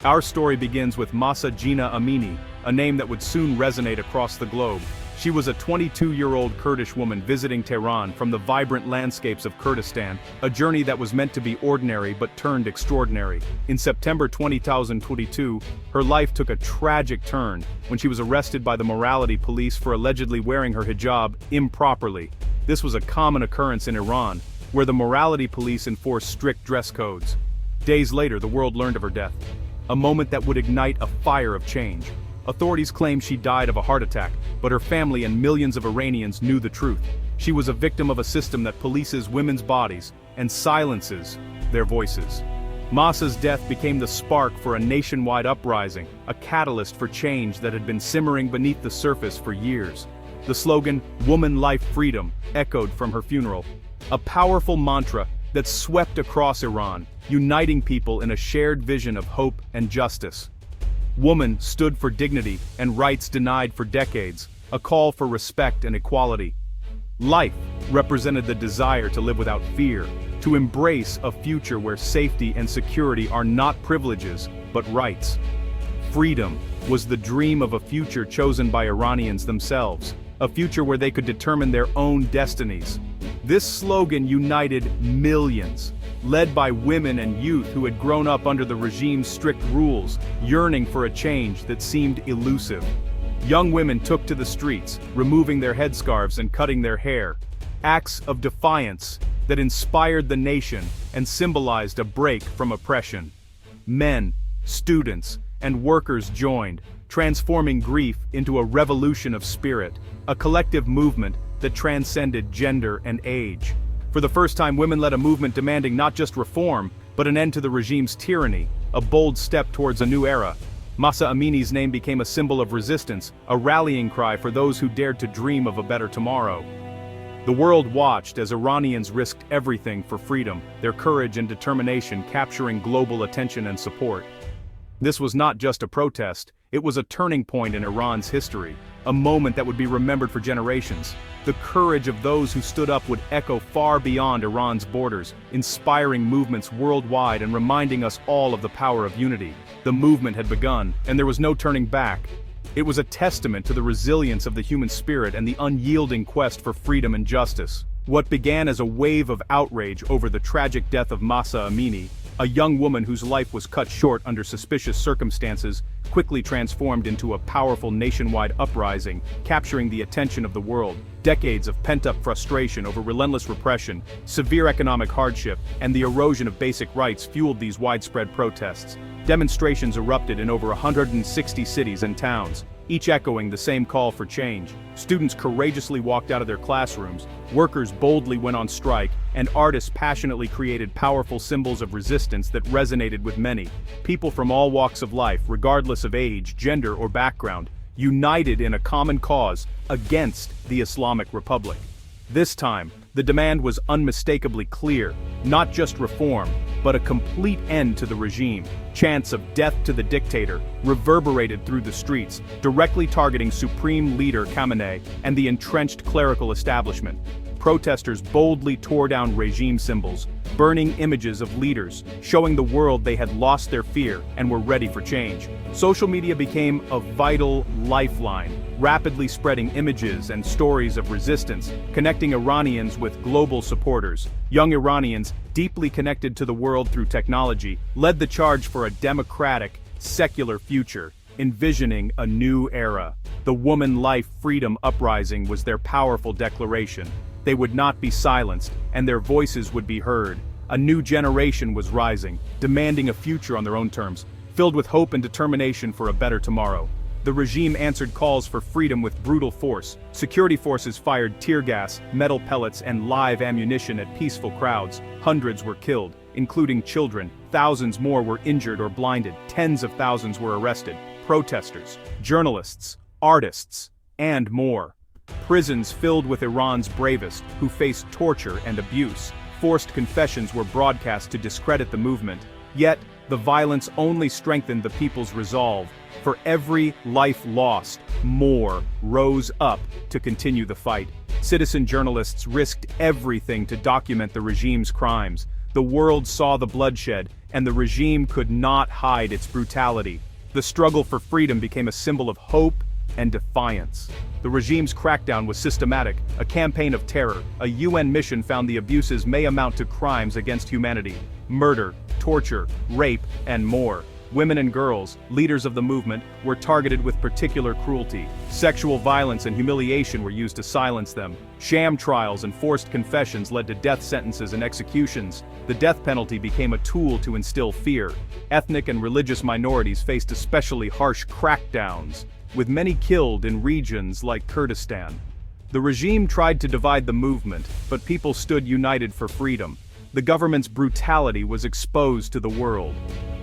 Our story begins with Mahsa Jina Amini, a name that would soon resonate across the globe. She was a 22-year-old Kurdish woman visiting Tehran from the vibrant landscapes of Kurdistan, a journey that was meant to be ordinary but turned extraordinary. In September 2022, her life took a tragic turn when she was arrested by the morality police for allegedly wearing her hijab improperly. This was a common occurrence in Iran, where the morality police enforced strict dress codes. Days later, the world learned of her death, a moment that would ignite a fire of change. Authorities claimed she died of a heart attack, but her family and millions of Iranians knew the truth. She was a victim of a system that polices women's bodies and silences their voices. Mahsa's death became the spark for a nationwide uprising, a catalyst for change that had been simmering beneath the surface for years. The slogan, "Woman, Life, Freedom," echoed from her funeral, a powerful mantra that swept across Iran, uniting people in a shared vision of hope and justice. Woman stood for dignity and rights denied for decades, a call for respect and equality. Life represented the desire to live without fear, to embrace a future where safety and security are not privileges, but rights. Freedom was the dream of a future chosen by Iranians themselves, a future where they could determine their own destinies. This slogan united millions, led by women and youth who had grown up under the regime's strict rules, yearning for a change that seemed elusive. Young women took to the streets, removing their headscarves and cutting their hair, acts of defiance that inspired the nation and symbolized a break from oppression. Men, students, and workers joined, transforming grief into a revolution of spirit, a collective movement that transcended gender and age. For the first time, women led a movement demanding not just reform, but an end to the regime's tyranny, a bold step towards a new era. Mahsa Amini's name became a symbol of resistance, a rallying cry for those who dared to dream of a better tomorrow. The world watched as Iranians risked everything for freedom, their courage and determination capturing global attention and support. This was not just a protest, it was a turning point in Iran's history, a moment that would be remembered for generations. The courage of those who stood up would echo far beyond Iran's borders, inspiring movements worldwide and reminding us all of the power of unity. The movement had begun, and there was no turning back. It was a testament to the resilience of the human spirit and the unyielding quest for freedom and justice. What began as a wave of outrage over the tragic death of Mahsa Amini, a young woman whose life was cut short under suspicious circumstances, quickly transformed into a powerful nationwide uprising, capturing the attention of the world. Decades of pent-up frustration over relentless repression, severe economic hardship, and the erosion of basic rights fueled these widespread protests. Demonstrations erupted in over 160 cities and towns, each echoing the same call for change. Students courageously walked out of their classrooms, workers boldly went on strike, and artists passionately created powerful symbols of resistance that resonated with many. People from all walks of life, regardless of age, gender, or background, united in a common cause against the Islamic Republic. This time, the demand was unmistakably clear, not just reform, but a complete end to the regime. Chants of death to the dictator reverberated through the streets, directly targeting Supreme Leader Khamenei and the entrenched clerical establishment. Protesters boldly tore down regime symbols, burning images of leaders, showing the world they had lost their fear and were ready for change. Social media became a vital lifeline, rapidly spreading images and stories of resistance, connecting Iranians with global supporters. Young Iranians, deeply connected to the world through technology, led the charge for a democratic, secular future, envisioning a new era. The Woman, Life, Freedom uprising was their powerful declaration. They would not be silenced, and their voices would be heard. A new generation was rising, demanding a future on their own terms, filled with hope and determination for a better tomorrow. The regime answered calls for freedom with brutal force. Security forces fired tear gas, metal pellets, and live ammunition at peaceful crowds. Hundreds were killed, including children. Thousands more were injured or blinded. Tens of thousands were arrested. Protesters, journalists, artists, and more. Prisons filled with Iran's bravest, who faced torture and abuse. Forced confessions were broadcast to discredit the movement. Yet, the violence only strengthened the people's resolve. For every life lost, more rose up to continue the fight. Citizen journalists risked everything to document the regime's crimes. The world saw the bloodshed, and the regime could not hide its brutality. The struggle for freedom became a symbol of hope and defiance. The regime's crackdown was systematic, a campaign of terror. A UN mission found the abuses may amount to crimes against humanity: murder, torture, rape, and more. Women and girls, leaders of the movement, were targeted with particular cruelty. Sexual violence and humiliation were used to silence them. Sham trials and forced confessions led to death sentences and executions. The death penalty became a tool to instill fear. Ethnic and religious minorities faced especially harsh crackdowns, with many killed in regions like Kurdistan. The regime tried to divide the movement, but people stood united for freedom. The government's brutality was exposed to the world.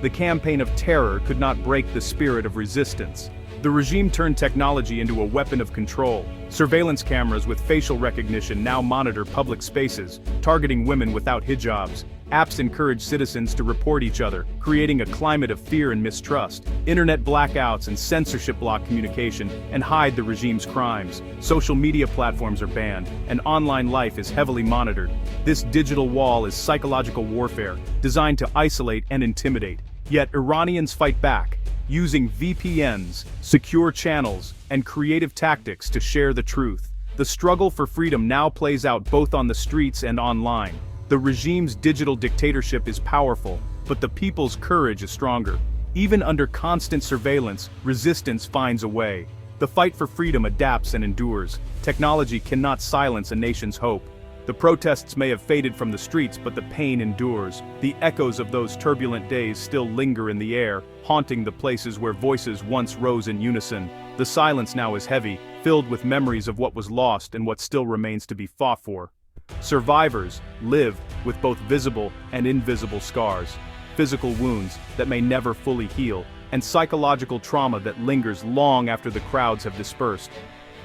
The campaign of terror could not break the spirit of resistance. The regime turned technology into a weapon of control. Surveillance cameras with facial recognition now monitor public spaces, targeting women without hijabs. Apps encourage citizens to report each other, creating a climate of fear and mistrust. Internet blackouts and censorship block communication and hide the regime's crimes. Social media platforms are banned, and online life is heavily monitored. This digital wall is psychological warfare, designed to isolate and intimidate. Yet Iranians fight back, using VPNs, secure channels, and creative tactics to share the truth. The struggle for freedom now plays out both on the streets and online. The regime's digital dictatorship is powerful, but the people's courage is stronger. Even under constant surveillance, resistance finds a way. The fight for freedom adapts and endures. Technology cannot silence a nation's hope. The protests may have faded from the streets, but the pain endures. The echoes of those turbulent days still linger in the air, haunting the places where voices once rose in unison. The silence now is heavy, filled with memories of what was lost and what still remains to be fought for. Survivors live with both visible and invisible scars, physical wounds that may never fully heal, and psychological trauma that lingers long after the crowds have dispersed.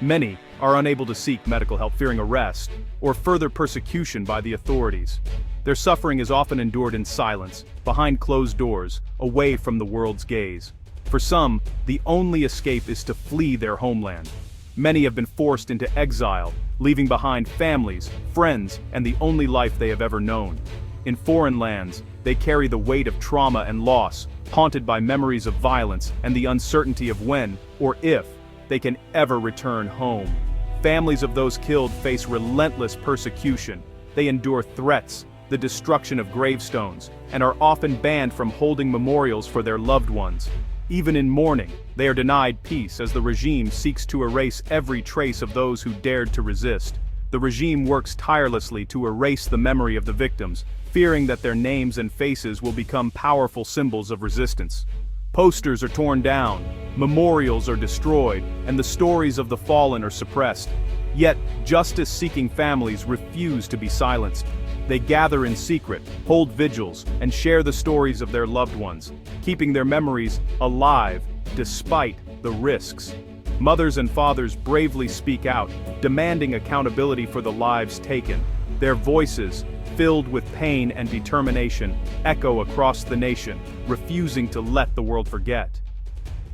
Many are unable to seek medical help, fearing arrest or further persecution by the authorities. Their suffering is often endured in silence, behind closed doors, away from the world's gaze. For some, the only escape is to flee their homeland. Many have been forced into exile, leaving behind families, friends, and the only life they have ever known. In foreign lands, they carry the weight of trauma and loss, haunted by memories of violence and the uncertainty of when, or if, they can ever return home. Families of those killed face relentless persecution. They endure threats, the destruction of gravestones, and are often banned from holding memorials for their loved ones. Even in mourning, they are denied peace as the regime seeks to erase every trace of those who dared to resist. The regime works tirelessly to erase the memory of the victims, fearing that their names and faces will become powerful symbols of resistance. Posters are torn down, memorials are destroyed, and the stories of the fallen are suppressed. Yet, justice-seeking families refuse to be silenced. They gather in secret, hold vigils, and share the stories of their loved ones, keeping their memories alive despite the risks. Mothers and fathers bravely speak out, demanding accountability for the lives taken. Their voices, filled with pain and determination, echo across the nation, refusing to let the world forget.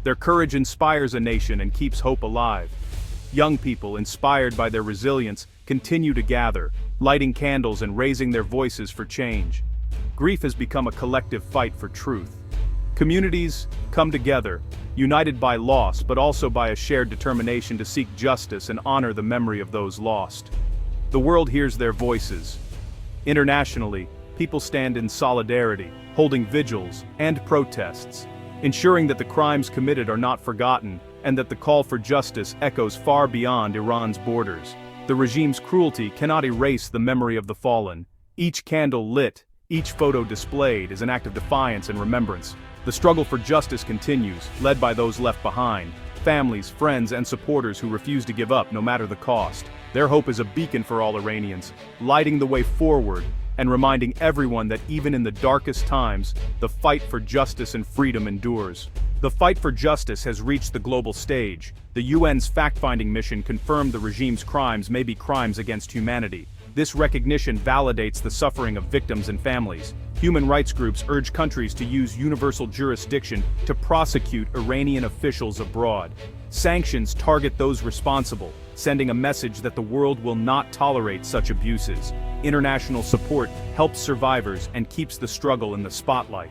Their courage inspires a nation and keeps hope alive. Young people, inspired by their resilience, continue to gather, lighting candles and raising their voices for change. Grief has become a collective fight for truth. Communities come together, united by loss but also by a shared determination to seek justice and honor the memory of those lost. The world hears their voices. Internationally, people stand in solidarity, holding vigils and protests, ensuring that the crimes committed are not forgotten and that the call for justice echoes far beyond Iran's borders. The regime's cruelty cannot erase the memory of the fallen. Each candle lit, each photo displayed is an act of defiance and remembrance. The struggle for justice continues, led by those left behind, families, friends, and supporters who refuse to give up no matter the cost. Their hope is a beacon for all Iranians, lighting the way forward and reminding everyone that even in the darkest times, the fight for justice and freedom endures. The fight for justice has reached the global stage. The UN's fact-finding mission confirmed the regime's crimes may be crimes against humanity. This recognition validates the suffering of victims and families. Human rights groups urge countries to use universal jurisdiction to prosecute Iranian officials abroad. Sanctions target those responsible, sending a message that the world will not tolerate such abuses. International support helps survivors and keeps the struggle in the spotlight.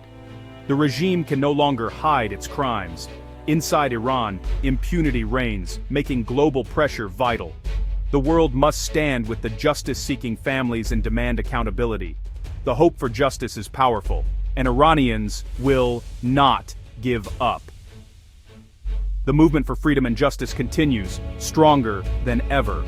The regime can no longer hide its crimes. Inside Iran, impunity reigns, making global pressure vital. The world must stand with the justice-seeking families and demand accountability. The hope for justice is powerful, and Iranians will not give up. The movement for freedom and justice continues, stronger than ever.